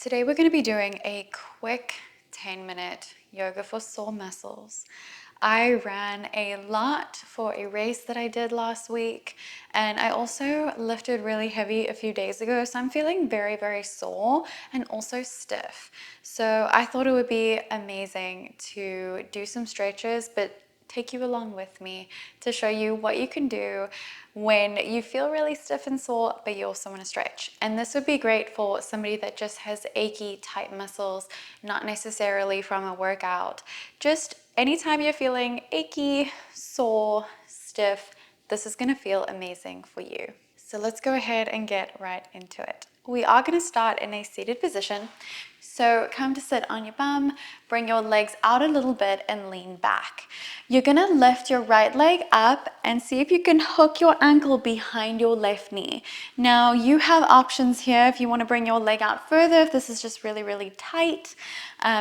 Today we're going to be doing a quick 10-minute yoga for sore muscles. I ran a lot for a race that I did last week, and I also lifted really heavy a few days ago, so I'm feeling very, very sore and also stiff. So I thought it would be amazing to do some stretches, but take you along with me to show you what you can do when you feel really stiff and sore, but you also want to stretch. And this would be great for somebody that just has achy, tight muscles, not necessarily from a workout. Just anytime you're feeling achy, sore, stiff, this is going to feel amazing for you. So let's go ahead and get right into it. We are going to start in a seated position. So come to sit on your bum, bring your legs out a little bit and lean back. You're going to lift your right leg up and see if you can hook your ankle behind your left knee. Now you have options here if you want to bring your leg out further, if this is just really, really tight.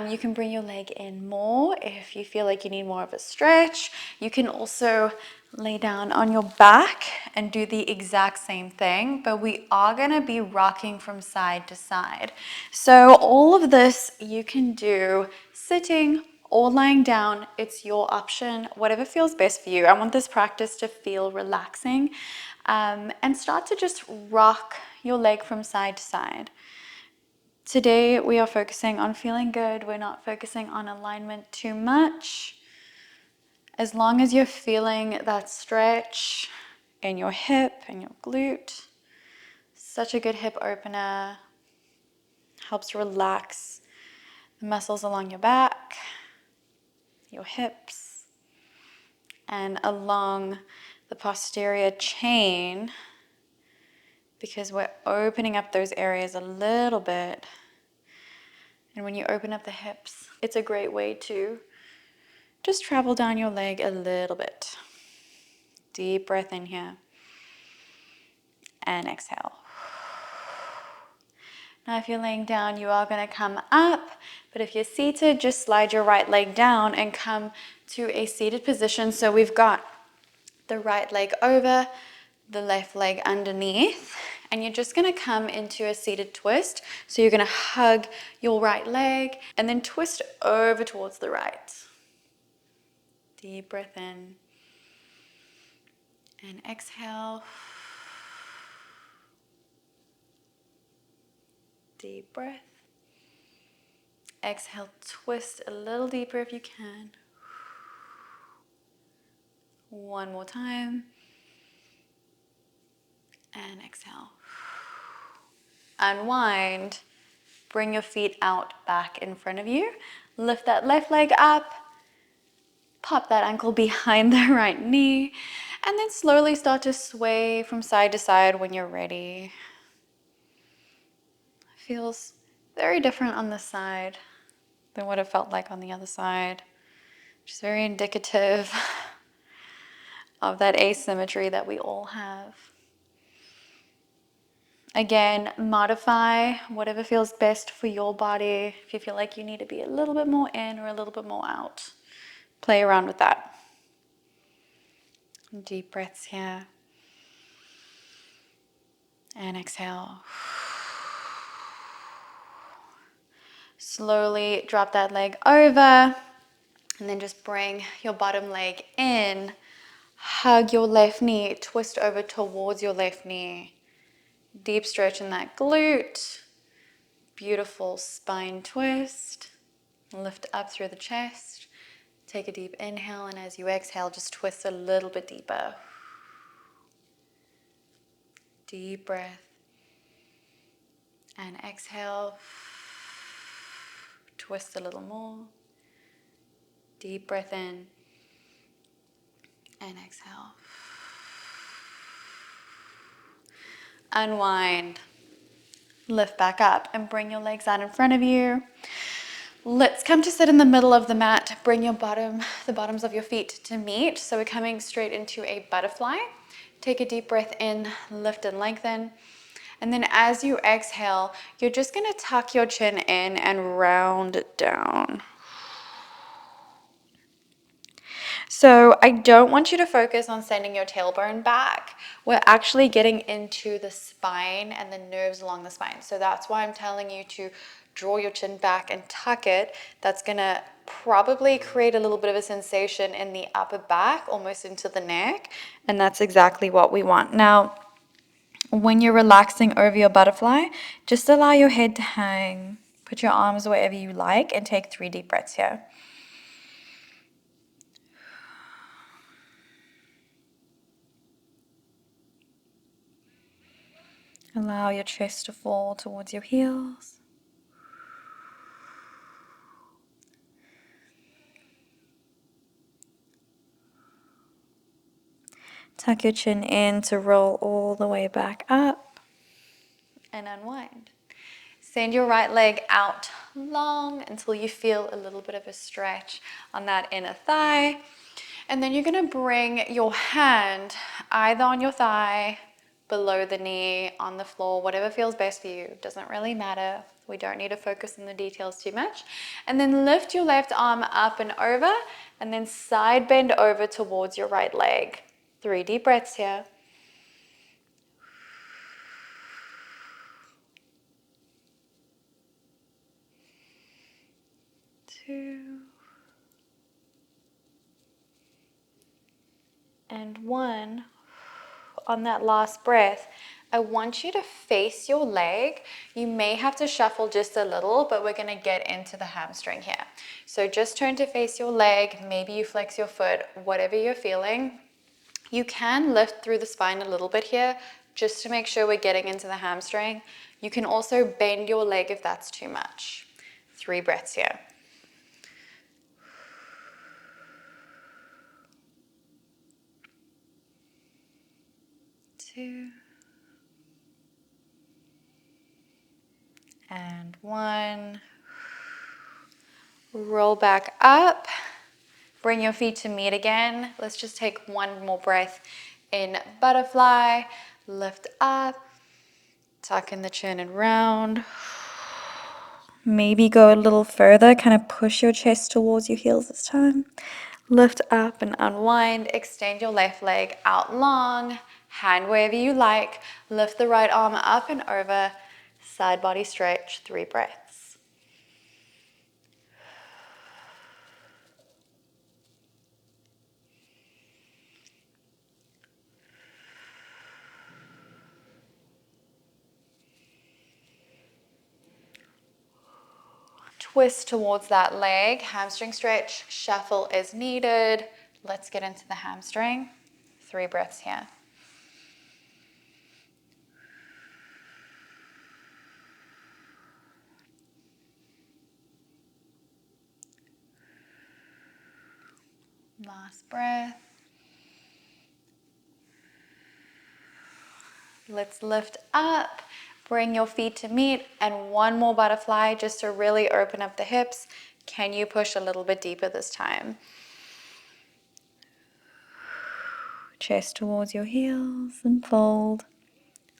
You can bring your leg in more if you feel like you need more of a stretch. You can also lay down on your back and do the exact same thing, but we are going to be rocking from side to side. So all of this you can do sitting or lying down. It's your option, whatever feels best for you. I want this practice to feel relaxing, and start to just rock your leg from side to side. Today we are focusing on feeling good. We're not focusing on alignment too much. As long as you're feeling that stretch in your hip and your glute, such a good hip opener, helps relax the muscles along your back, your hips, and along the posterior chain, because we're opening up those areas a little bit. And when you open up the hips, it's a great way to just travel down your leg a little bit. Deep breath in here. And exhale. Now if you're laying down, you are going to come up, but if you're seated, just slide your right leg down and come to a seated position. So we've got the right leg over, the left leg underneath, and you're just going to come into a seated twist. So you're going to hug your right leg and then twist over towards the right. Deep breath in and exhale. Deep breath. Exhale, twist a little deeper if you can. One more time. And exhale. Unwind. Bring your feet out back in front of you. Lift that left leg up. Pop that ankle behind the right knee. And then slowly start to sway from side to side when you're ready. Feels very different on this side than what it felt like on the other side, which is very indicative of that asymmetry that we all have. Again, modify whatever feels best for your body. If you feel like you need to be a little bit more in or a little bit more out, play around with that. Deep breaths here. And exhale. Slowly drop that leg over and then just bring your bottom leg in. Hug your left knee, twist over towards your left knee. Deep stretch in that glute. Beautiful spine twist. Lift up through the chest. Take a deep inhale, and as you exhale, just twist a little bit deeper. Deep breath. And exhale. Twist a little more. Deep breath in. And exhale. Unwind. Lift back up and bring your legs out in front of you. Let's come to sit in the middle of the mat. Bring the bottoms of your feet to meet. So we're coming straight into a butterfly. Take a deep breath in, lift and lengthen. And then as you exhale, you're just going to tuck your chin in and round it down. So I don't want you to focus on sending your tailbone back. We're actually getting into the spine and the nerves along the spine. So that's why I'm telling you to draw your chin back and tuck it. That's gonna probably create a little bit of a sensation in the upper back, almost into the neck. And that's exactly what we want. Now, when you're relaxing over your butterfly, just allow your head to hang. Put your arms wherever you like and take 3 deep breaths here. Allow your chest to fall towards your heels. Tuck your chin in to roll all the way back up and unwind. Send your right leg out long until you feel a little bit of a stretch on that inner thigh. And then you're gonna bring your hand either on your thigh, below the knee, on the floor, whatever feels best for you. Doesn't really matter. We don't need to focus on the details too much. And then lift your left arm up and over, and then side bend over towards your right leg. 3 deep breaths here. 2 and 1. On that last breath, I want you to face your leg. You may have to shuffle just a little, but we're gonna get into the hamstring here. So just turn to face your leg. Maybe you flex your foot, whatever you're feeling. You can lift through the spine a little bit here, just to make sure we're getting into the hamstring. You can also bend your leg if that's too much. 3 breaths here. 2 and 1. Roll back up. Bring your feet to meet again. Let's just take one more breath in butterfly. Lift up. Tuck in the chin and round. Maybe go a little further. Kind of push your chest towards your heels this time. Lift up and unwind. Extend your left leg out long. Hand wherever you like. Lift the right arm up and over. Side body stretch. 3 breaths. Twist towards that leg. Hamstring stretch. Shuffle is needed. Let's get into the hamstring. 3 breaths here. Last breath. Let's lift up. Bring your feet to meet, and one more butterfly just to really open up the hips. Can you push a little bit deeper this time? Chest towards your heels and fold.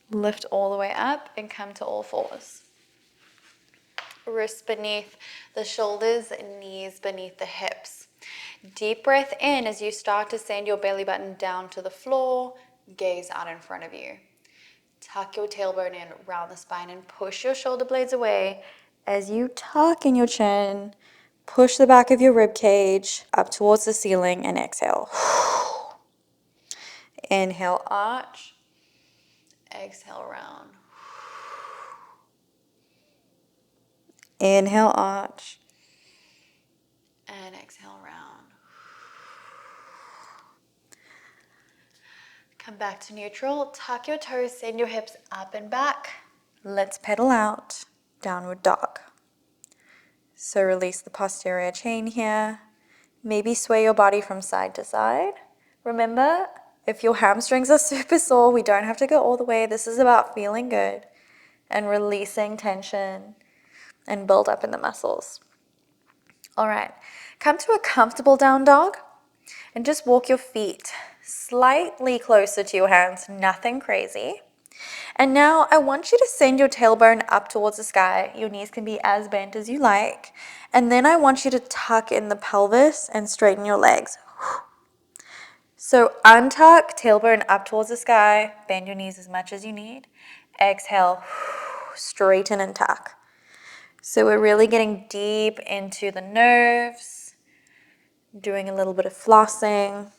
Lift all the way up and come to all fours. Wrists beneath the shoulders, knees beneath the hips. Deep breath in as you start to send your belly button down to the floor. Gaze out in front of you. Tuck your tailbone in, round the spine, and push your shoulder blades away as you tuck in your chin. Push the back of your rib cage up towards the ceiling and exhale. Inhale, arch. Exhale, round. Inhale, arch. And exhale, round. Come back to neutral. Tuck your toes, send your hips up and back. Let's pedal out. Downward dog. So release the posterior chain here. Maybe sway your body from side to side. Remember, if your hamstrings are super sore, we don't have to go all the way. This is about feeling good and releasing tension and build up in the muscles. All right, come to a comfortable down dog and just walk your feet slightly closer to your hands, nothing crazy. And now I want you to send your tailbone up towards the sky. Your knees can be as bent as you like. And then I want you to tuck in the pelvis and straighten your legs. So untuck, tailbone up towards the sky, bend your knees as much as you need. Exhale, straighten and tuck. So we're really getting deep into the nerves, doing a little bit of flossing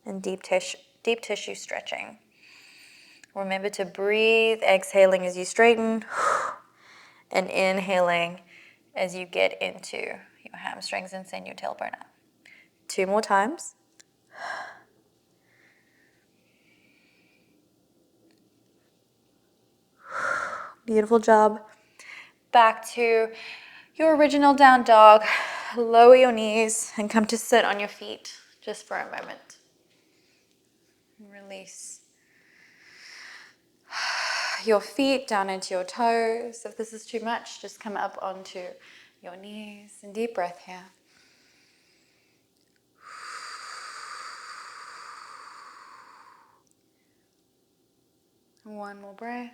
and deep tissue stretching. Remember to breathe, exhaling as you straighten, and inhaling as you get into your hamstrings and send your tailbone up. 2 more times. Beautiful job. Back to your original down dog. Lower your knees and come to sit on your feet just for a moment. Release your feet down into your toes. If this is too much, just come up onto your knees and deep breath here. One more breath.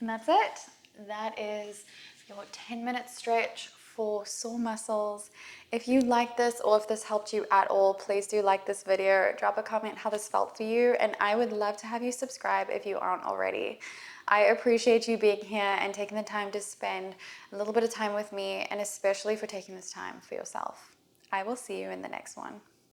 And that's it. That is your 10-minute stretch for sore muscles. If you like this or if this helped you at all, please do like this video. Drop a comment how this felt for you, and I would love to have you subscribe if you aren't already. I appreciate you being here and taking the time to spend a little bit of time with me, and especially for taking this time for yourself. I will see you in the next one.